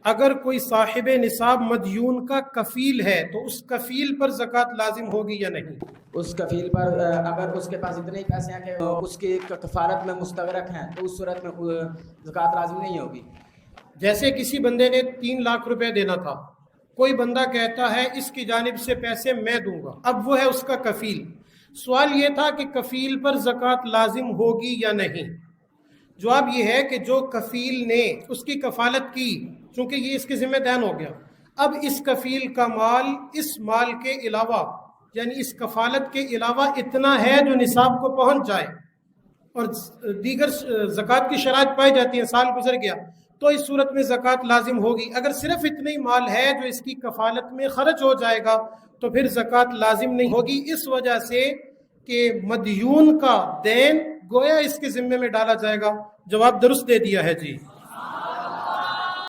اگر کوئی صاحب نصاب مدیون کا کفیل ہے تو اس کفیل پر زکوٰۃ لازم ہوگی یا نہیں؟ اس کفیل پر اگر اس کے پاس اتنے ہی پیسے ہیں کہ اس کی کفالت میں مستغرق ہیں تو اس صورت میں زکوٰۃ لازم نہیں ہوگی۔ جیسے کسی بندے نے 3 لاکھ روپے دینا تھا، کوئی بندہ کہتا ہے اس کی جانب سے پیسے میں دوں گا، اب وہ ہے اس کا کفیل۔ سوال یہ تھا کہ کفیل پر زکوٰۃ لازم ہوگی یا نہیں؟ جواب یہ ہے کہ جو کفیل نے اس کی کفالت کی، چونکہ یہ اس کے ذمہ دین ہو گیا، اب اس کفیل کا مال اس مال کے علاوہ، یعنی اس کفالت کے علاوہ اتنا ہے جو نصاب کو پہنچ جائے اور دیگر زکوٰۃ کی شرائط پائی جاتی ہیں، سال گزر گیا تو اس صورت میں زکوٰۃ لازم ہوگی۔ اگر صرف اتنا ہی مال ہے جو اس کی کفالت میں خرچ ہو جائے گا تو پھر زکوٰۃ لازم نہیں ہوگی، اس وجہ سے کہ مدیون کا دین گویا اس کے ذمے میں ڈالا جائے گا۔ جواب درست دے دیا ہے جی۔